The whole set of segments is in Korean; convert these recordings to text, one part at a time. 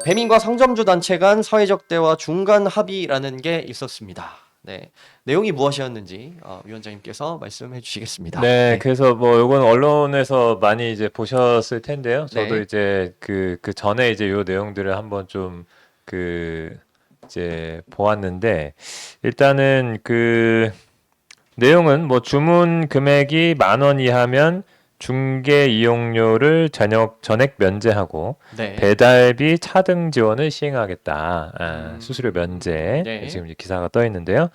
배민과 상점주 단체 간 사회적 대화 중간 합의라는 게 있었습니다. 네. 내용이 무엇이었는지 위원장님께서 말씀해 주시겠습니다. 네, 네. 그래서 뭐 요건 언론에서 많이 이제 보셨을 텐데요. 저도 네. 이제 그 전에 이제 요 내용들을 한번 좀 그 이제 보았는데 일단은 그 내용은 뭐 주문 금액이 10,000원 이하면 중개 이용료를 전액 면제하고 네. 배달비 차등 지원을 시행하겠다. 수수료 면제. 네. 지금 이제 기사가 떠 있는데요.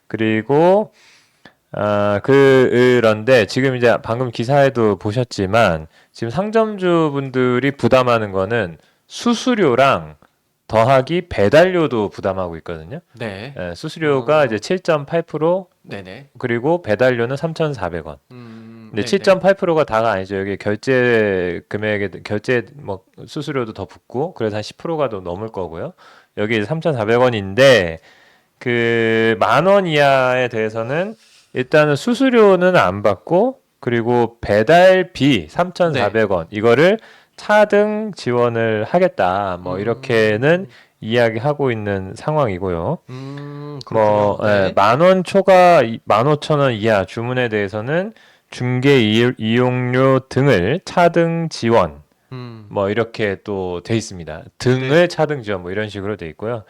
그리고 그런데 지금 이제 방금 기사에도 보셨지만 지금 상점주 분들이 부담하는 거는 수수료랑 더하기 배달료도 부담하고 있거든요. 네. 수수료가 이제 어, 7.8% 네네. 그리고 배달료는 3,400원. 근데 네네. 7.8%가 다가 아니죠. 여기 결제 금액에 결제 뭐 수수료도 더 붙고 그래서 한 10%가 더 넘을 거고요. 여기 3,400원인데 그 10,000원 이하에 대해서는 일단은 수수료는 안 받고 그리고 배달비 네. 3,400원 이거를 차등 지원을 하겠다. 뭐 이렇게는 음, 이야기하고 있는 상황이고요. 그렇군요. 뭐 네. 10,000원 초과 15,000원 이하 주문에 대해서는 중개 이용료 등을 차등 지원 음, 뭐 이렇게 또 돼 있습니다. 네. 등을 차등 지원 뭐 이런 식으로 돼 있고요.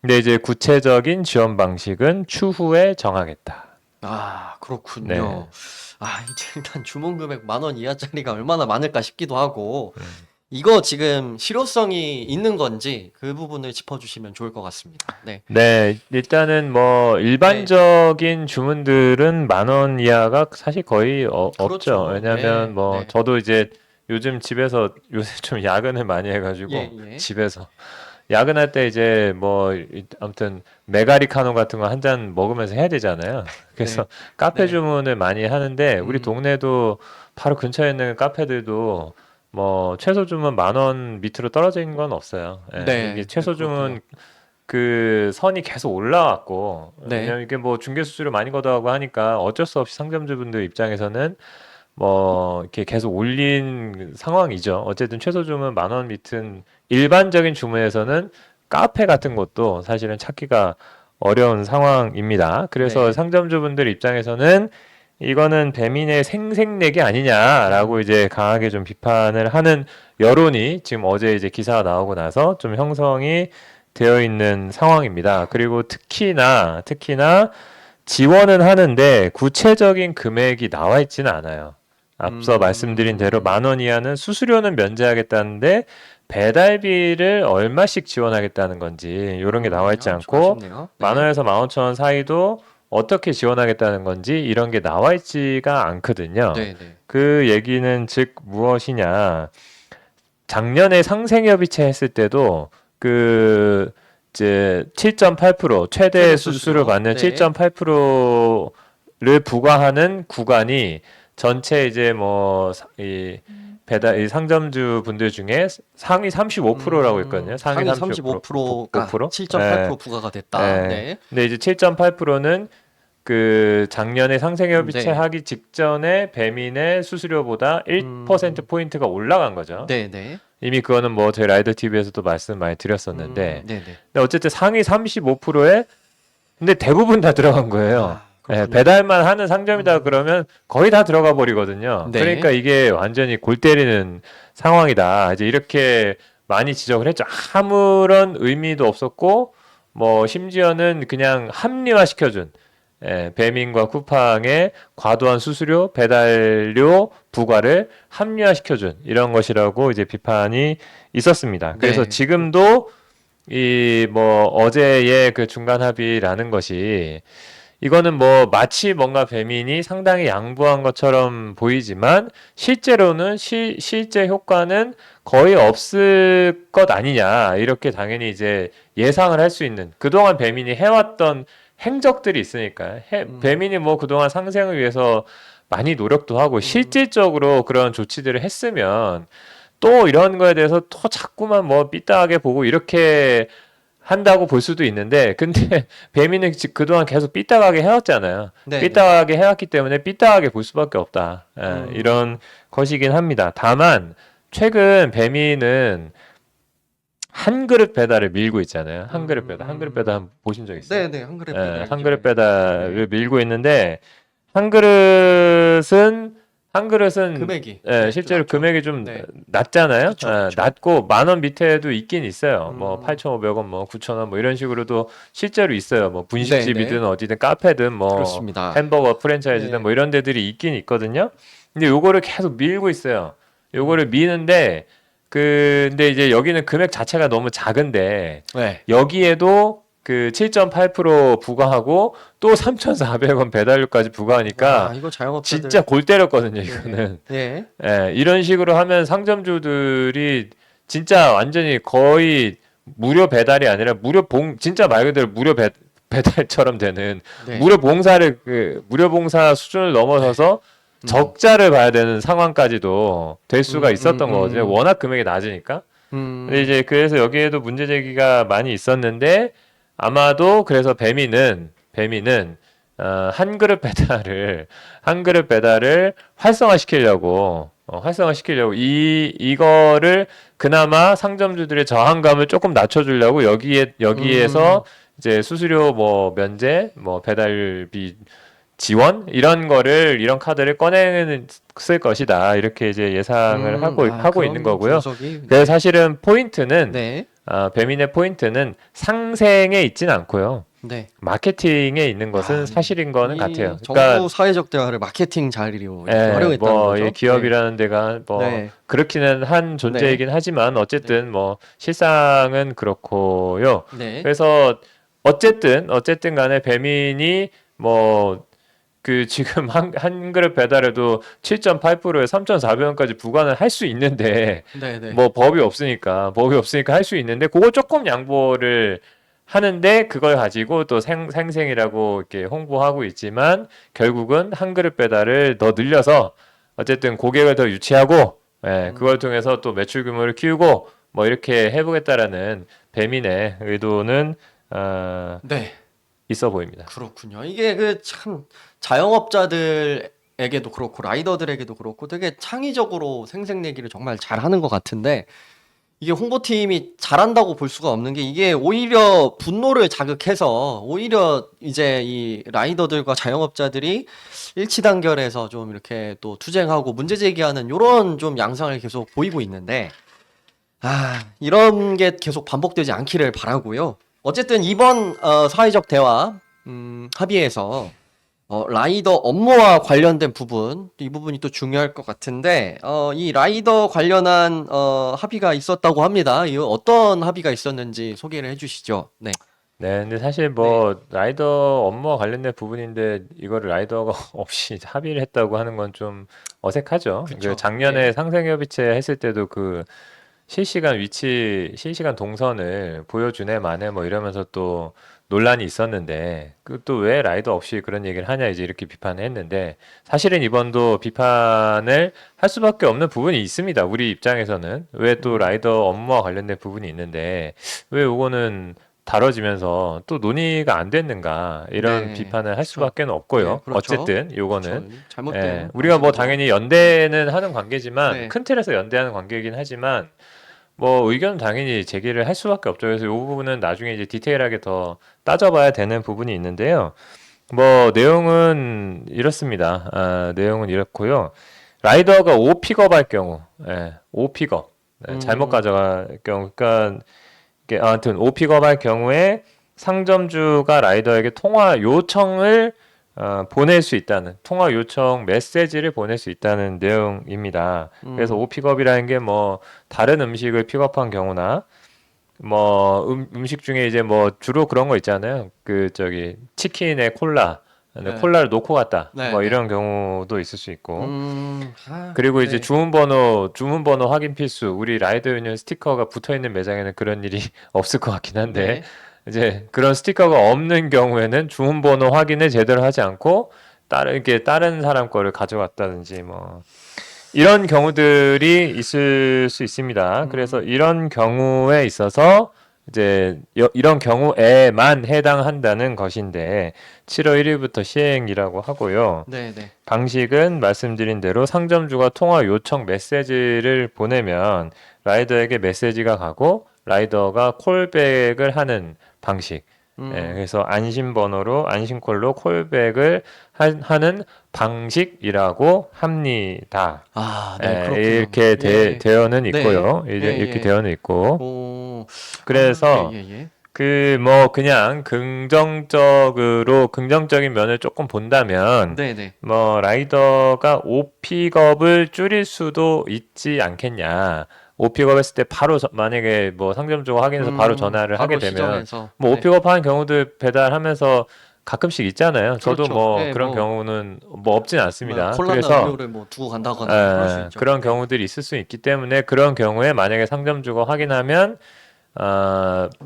근데 이제 구체적인 지원 방식은 추후에 정하겠다. 네. 그렇군요. 이제 일단 주문 금액 10,000원 이하짜리가 얼마나 많을까 싶기도 하고, 이거 지금 실효성이 있는 건지 그 부분을 짚어주시면 좋을 것 같습니다. 네. 네, 일단은 뭐 네. 일반적인 주문들은 10,000원 이하가 사실 거의 없죠. 그렇죠. 왜냐하면 네. 뭐 네. 저도 이제 요즘 집에서 요새 좀 야근을 많이 예, 해가지고 예. 집에서 야근할 때 이제 뭐 아무튼 메가리카노 같은 거 한 잔 먹으면서 해야 되잖아요. 그래서 네. 카페 네. 주문을 많이 하는데 우리 음, 동네도 바로 근처에 있는 카페들도 뭐 최소 주문 10,000원 밑으로 떨어져 있는 건 없어요. 예, 이게 네. 네, 최소 그렇군요. 주문 그 선이 계속 올라왔고 네. 왜냐면 이게 뭐 중개 수수료 많이 걷어가고 하니까 어쩔 수 없이 상점주분들 입장에서는 뭐 이렇게 계속 올린 상황이죠. 어쨌든 최소 주문 10,000원 밑은 일반적인 주문에서는 카페 같은 것도 사실은 찾기가 어려운 상황입니다. 그래서 네. 상점주분들 입장에서는 이거는 배민의 생색내기 아니냐라고 음, 이제 강하게 좀 비판을 하는 여론이 지금 어제 이제 기사가 나오고 나서 좀 형성이 되어 있는 상황입니다. 그리고 특히나 지원은 하는데 구체적인 금액이 나와 있지는 않아요. 앞서 말씀드린 대로 음, 10,000원 이하는 수수료는 면제하겠다는데 배달비를 얼마씩 지원하겠다는 건지 이런 게 나와 있지 좀 않고 아쉽네요. 만 네. 원에서 15,000원 사이도 어떻게 지원하겠다는 건지 이런 게 나와 있지가 않거든요. 네네. 그 얘기는 즉 무엇이냐? 작년에 상생협의체 했을 때도 그 이제 7.8% 최대 최대 수수료 수수료. 받는 네. 7.8%를 부과하는 구간이 전체 이제 뭐 이 배달 이 상점주 분들 중에 상위 35%라고 했거든요. 상위 상위 35%, 35%가 5%? 예. 7.8% 부과가 됐다. 예. 네. 근데 이제 7.8%는 그 작년에 상생협의체 네. 하기 직전에 배민의 수수료보다 1% 음, 포인트가 올라간 거죠. 네네. 이미 그거는 뭐 저희 라이더 TV에서도 말씀 많이 드렸었는데, 네네. 근데 어쨌든 상위 35%에 근데 대부분 다 들어간 거예요. 예, 그렇군요. 배달만 하는 상점이다 음, 그러면 거의 다 들어가 버리거든요. 그러니까 네. 이게 완전히 골 때리는 상황이다. 이제 이렇게 많이 지적을 했죠. 아무런 의미도 없었고, 뭐 심지어는 그냥 합리화 시켜준 배민과 쿠팡의 과도한 수수료, 배달료 부과를 합리화시켜준 이런 것이라고 이제 비판이 있었습니다. 그래서 네. 지금도 이 뭐 어제의 그 중간 합의라는 것이 이거는 뭐 마치 뭔가 배민이 상당히 양보한 것처럼 보이지만 실제로는 실제 효과는 거의 없을 것 아니냐 이렇게 당연히 이제 예상을 할 수 있는 그동안 배민이 해왔던 행적들이 있으니까요. 음, 배민이 뭐 그동안 상생을 위해서 많이 노력도 하고 음, 실질적으로 그런 조치들을 했으면 또 이런 거에 대해서 또 자꾸만 뭐 삐딱하게 보고 이렇게 한다고 볼 수도 있는데 근데 배민은 그동안 계속 삐딱하게 해왔잖아요. 네네. 삐딱하게 해왔기 때문에 삐딱하게 볼 수밖에 없다. 이런 음, 것이긴 합니다. 다만 최근 배민은 한 그릇 배달을 밀고 있잖아요. 한 그릇 배달. 한 그릇 배달 한번 보신 적 있어요? 네네, 한 그릇 예, 배달. 한 그릇 배달을 밀고 있는데 한 그릇은 금액이. 예, 네, 실제로 낮죠. 금액이 좀 네. 낮잖아요. 그쵸, 예, 그쵸. 낮고 10,000원 밑에도 있긴 있어요. 뭐 음. 8,500원, 뭐 9,000원 뭐 이런 식으로도 실제로 있어요. 뭐 분식집이든 네네. 어디든 카페든 뭐 그렇습니다. 햄버거 프랜차이즈든 네. 뭐 이런 데들이 있긴 있거든요. 근데 요거를 계속 밀고 있어요. 요거를 미는데 근데 이제 여기는 금액 자체가 너무 작은데 네. 여기에도 그 7.8% 부과하고 또 3,400원 배달료까지 부과하니까 이거 자영업자들. 진짜 골 때렸거든요, 네. 이거는. 네. 예, 이런 식으로 하면 상점주들이 진짜 완전히 거의 무료 배달이 아니라 진짜 말 그대로 배달처럼 되는 네. 무료 봉사 수준을 넘어서서 적자를 봐야 되는 상황까지도 될 수가 있었던 거거든요. 워낙 금액이 낮으니까. 근데 이제 그래서 여기에도 문제 제기가 많이 있었는데 아마도 그래서 배민은 한 그릇 배달을 활성화시키려고 이거를 그나마 상점주들의 저항감을 조금 낮춰주려고 여기에서 이제 수수료 뭐 면제, 뭐 배달비 지원 이런 카드를 꺼냈을 것이다 이렇게 이제 예상을 하고 있는 그런 거고요. 분석이. 그래서 사실은 포인트는 네. 배민의 포인트는 상생에 있진 않고요. 네. 마케팅에 있는 것은 사실인 거는 이 같아요. 정부 사회적 대화를 마케팅 자리로 이렇게 활용했다는 뭐 거죠. 이 기업이라는 데가 뭐 네. 그렇기는 한 존재이긴 하지만 어쨌든 뭐 실상은 그렇고요. 네. 그래서 어쨌든 간에 배민이 뭐 그 지금 한 그릇 배달에도 7.8%에 3,400원까지 부과는 할 수 있는데 네. 네. 뭐 법이 없으니까 할 수 있는데 그거 조금 양보를 하는데 그걸 가지고 또 생생이라고 이렇게 홍보하고 있지만 결국은 한 그릇 배달을 더 늘려서 어쨌든 고객을 더 유치하고 그걸 통해서 또 매출 규모를 키우고 뭐 이렇게 해보겠다라는 배민의 의도는 네. 있어 보입니다. 그렇군요. 이게 그 참 자영업자들에게도 그렇고 라이더들에게도 그렇고 되게 창의적으로 생색내기를 정말 잘하는 것 같은데 이게 홍보팀이 잘한다고 볼 수가 없는 게 이게 오히려 분노를 자극해서 오히려 이제 이 라이더들과 자영업자들이 일치단결해서 좀 이렇게 또 투쟁하고 문제 제기하는 요런 좀 양상을 계속 보이고 있는데 이런 게 계속 반복되지 않기를 바라고요. 어쨌든 이번 사회적 대화 합의에서 라이더 업무와 관련된 부분, 이 부분이 또 중요할 것 같은데, 이 라이더 관련한 합의가 있었다고 합니다. 이 어떤 합의가 있었는지 소개를 해주시죠. 네. 네, 근데 사실 뭐 라이더 업무와 관련된 부분인데 이거를 라이더가 없이 합의를 했다고 하는 건 좀 어색하죠. 그쵸. 작년에 네. 상생협의체 했을 때도 그 실시간 동선을 보여주네 마네 뭐 이러면서 또 논란이 있었는데 그 또 왜 라이더 없이 그런 얘기를 하냐 이제 이렇게 비판을 했는데 사실은 이번도 비판을 할 수밖에 없는 부분이 있습니다. 우리 입장에서는 왜 또 라이더 업무와 관련된 부분이 있는데 왜 요거는 다뤄지면서 또 논의가 안 됐는가 이런 네. 비판을 할 그쵸. 수밖에 없고요. 네, 그렇죠. 어쨌든 요거는 그쵸. 잘못된 우리가 뭐 방식이죠. 당연히 연대는 하는 관계지만 네. 큰 틀에서 연대하는 관계이긴 하지만 뭐 의견은 당연히 제기를 할 수밖에 없죠. 그래서 이 부분은 나중에 이제 디테일하게 더 따져봐야 되는 부분이 있는데요. 뭐 내용은 이렇습니다. 내용은 이렇고요. 라이더가 5픽업 할 경우, 5픽업 잘못 가져갈 경우, 그러니까 아무튼 5픽업 할 경우에 상점주가 라이더에게 통화 요청을 보낼 수 있다는 통화 요청 메시지를 보낼 수 있다는 내용입니다. 그래서 오픽업이라는 게 뭐 다른 음식을 픽업한 경우나 뭐 음식 중에 이제 뭐 주로 그런 거 있잖아요. 그 저기 치킨에 콜라, 네. 콜라를 놓고 갔다. 네, 뭐 네. 이런 경우도 있을 수 있고. 그리고 이제 네. 주문번호 확인 필수. 우리 라이더 유니언 스티커가 붙어 있는 매장에는 그런 일이 없을 것 같긴 한데. 네. 이제 그런 스티커가 없는 경우에는 주문번호 확인을 제대로 하지 않고 다른 사람 거를 가져갔다든지 뭐 이런 경우들이 있을 수 있습니다. 그래서 이런 경우에 있어서 이제 이런 경우에만 해당한다는 것인데 7월 1일부터 시행이라고 하고요. 네, 네. 방식은 말씀드린 대로 상점주가 통화 요청 메시지를 보내면 라이더에게 메시지가 가고 라이더가 콜백을 하는 방식. 음. 예, 그래서 안심번호로 안심콜로 콜백을 하는 방식이라고 합니다. 아, 네, 예, 그렇군요. 이렇게 예. 되어는 네. 있고요. 예, 이렇게 예. 되어는 있고. 오. 그래서 아, 예, 예. 그 뭐 그냥 긍정적인 면을 조금 본다면 네, 네. 뭐 라이더가 5픽업을 줄일 수도 있지 않겠냐. 5픽업 했을 때 바로 만약에 뭐 상점주가 확인해서 바로 전화를 하게 바로 되면 시정해서. 뭐 네. 5픽업 하는 경우들 배달하면서 가끔씩 있잖아요. 저도 그렇죠. 뭐 예, 그런 뭐, 경우는 뭐 없진 뭐 않습니다. 콜라나 그래서 음료를 뭐 두고 간다거나 뭐 그럴 수 있죠. 그런 네. 경우들이 있을 수 있기 때문에 그런 경우에 만약에 상점주가 확인하면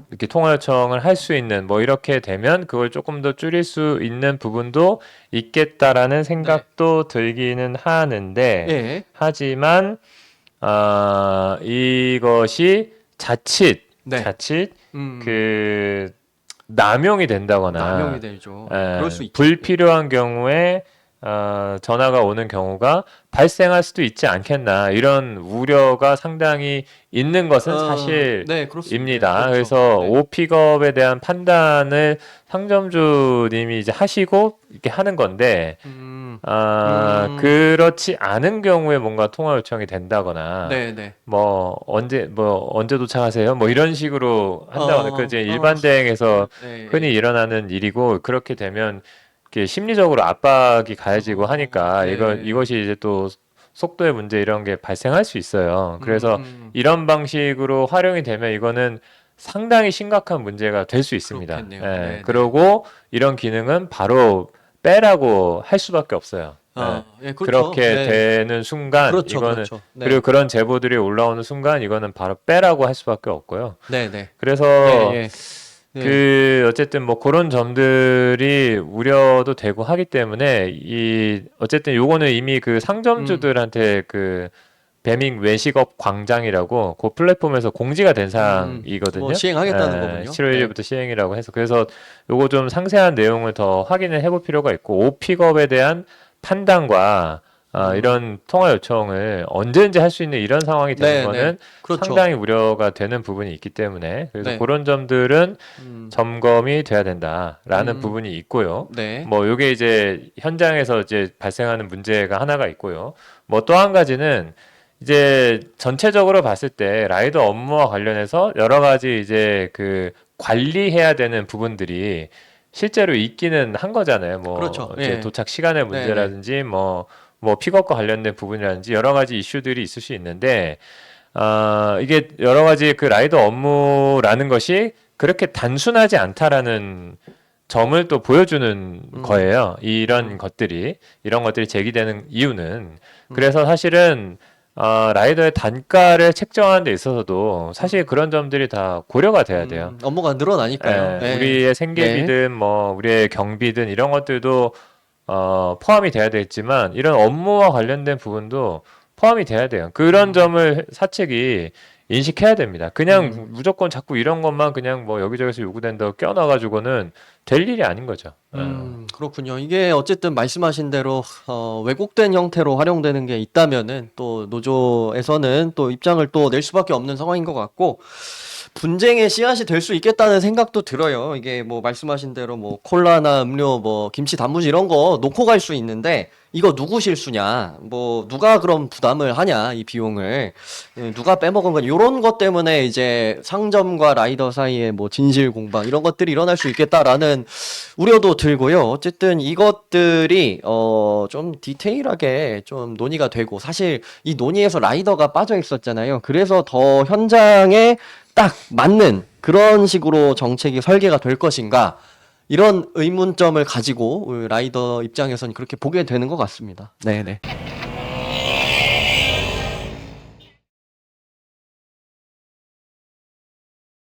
이렇게 통화 요청을 할 수 있는 뭐 이렇게 되면 그걸 조금 더 줄일 수 있는 부분도 있겠다라는 생각도 들기는 하는데 예. 하지만 이것이 자칫 네. 그 남용이 된다거나 남용이 되죠. 그럴 수 있죠. 불필요한 경우에 전화가 오는 경우가 발생할 수도 있지 않겠나 이런 우려가 상당히 있는 것은 네, 그렇습니다. 사실입니다. 그렇죠. 그래서 네. 오픽업에 대한 판단을 상점주님이 이제 하시고 이렇게 하는 건데 그렇지 않은 경우에 뭔가 통화 요청이 된다거나 네, 네. 뭐 언제 도착하세요? 뭐 이런 식으로 한다거나 그 이제 일반 대행에서 네. 흔히 일어나는 일이고 그렇게 되면 이게 심리적으로 압박이 가해지고 하니까 네. 이것이 이제 또 속도의 문제 이런 게 발생할 수 있어요. 그래서 이런 방식으로 활용이 되면 이거는 상당히 심각한 문제가 될 수 있습니다. 그렇겠네요. 예, 네, 그리고 이런 기능은 바로 빼라고 할 수밖에 없어요. 예, 그렇죠. 그렇게 네. 되는 순간 그렇죠, 이거는 그렇죠. 네. 그리고 그런 제보들이 올라오는 순간 이거는 바로 빼라고 할 수밖에 없고요. 네, 네. 그래서 예, 예. 네. 그 어쨌든 뭐 그런 점들이 우려도 되고 하기 때문에 어쨌든 요거는 이미 그 상점주들한테 그 배밍 외식업 광장이라고 그 플랫폼에서 공지가 된 사항이거든요. 뭐 시행하겠다는 거군요. 7월 1일부터 시행이라고 해서 그래서 요거 좀 상세한 내용을 더 확인을 해볼 필요가 있고 오픽업에 대한 판단과 이런 통화 요청을 언제든지 할 수 있는 이런 상황이 되는 네, 거는 네. 그렇죠. 상당히 우려가 되는 부분이 있기 때문에 그래서 네. 그런 점들은 음, 점검이 돼야 된다라는 음. 부분이 있고요. 네. 뭐 요게 이제 현장에서 이제 발생하는 문제가 하나가 있고요. 뭐 또 한 가지는 이제 전체적으로 봤을 때 라이더 업무와 관련해서 여러 가지 이제 그 관리해야 되는 부분들이 실제로 있기는 한 거잖아요. 뭐 그렇죠. 이제 예. 도착 시간의 문제라든지 뭐 픽업과 관련된 부분이라든지 여러 가지 이슈들이 있을 수 있는데 이게 여러 가지 그 라이더 업무라는 것이 그렇게 단순하지 않다라는 점을 또 보여주는 거예요. 이런 것들이 제기되는 이유는 그래서 사실은 라이더의 단가를 책정하는 데 있어서도 사실 그런 점들이 다 고려가 돼야 돼요. 업무가 늘어나니까요. 네. 우리의 생계비든 뭐 우리의 경비든 이런 것들도 포함이 돼야 되겠지만 이런 업무와 관련된 부분도 포함이 돼야 돼요. 그런 점을 사측이 인식해야 됩니다. 그냥 무조건 자꾸 이런 것만 그냥 뭐 여기저기서 요구된다고 껴넣어가지고는 될 일이 아닌 거죠. 그렇군요. 이게 어쨌든 말씀하신 대로 왜곡된 형태로 활용되는 게 있다면은 또 노조에서는 또 입장을 또 낼 수밖에 없는 상황인 것 같고 분쟁의 씨앗이 될 수 있겠다는 생각도 들어요. 이게 뭐 말씀하신 대로 뭐 콜라나 음료, 뭐 김치, 단무지 이런 거 놓고 갈 수 있는데 이거 누구 실수냐? 뭐 누가 그럼 부담을 하냐? 이 비용을 누가 빼먹은 거냐? 이런 것 때문에 이제 상점과 라이더 사이에 뭐 진실 공방 이런 것들이 일어날 수 있겠다라는 우려도 들고요. 어쨌든 이것들이 좀 디테일하게 좀 논의가 되고 사실 이 논의에서 라이더가 빠져 있었잖아요. 그래서 더 현장에 딱 맞는 그런 식으로 정책이 설계가 될 것인가 이런 의문점을 가지고 라이더 입장에서는 그렇게 보게 되는 것 같습니다. 네네.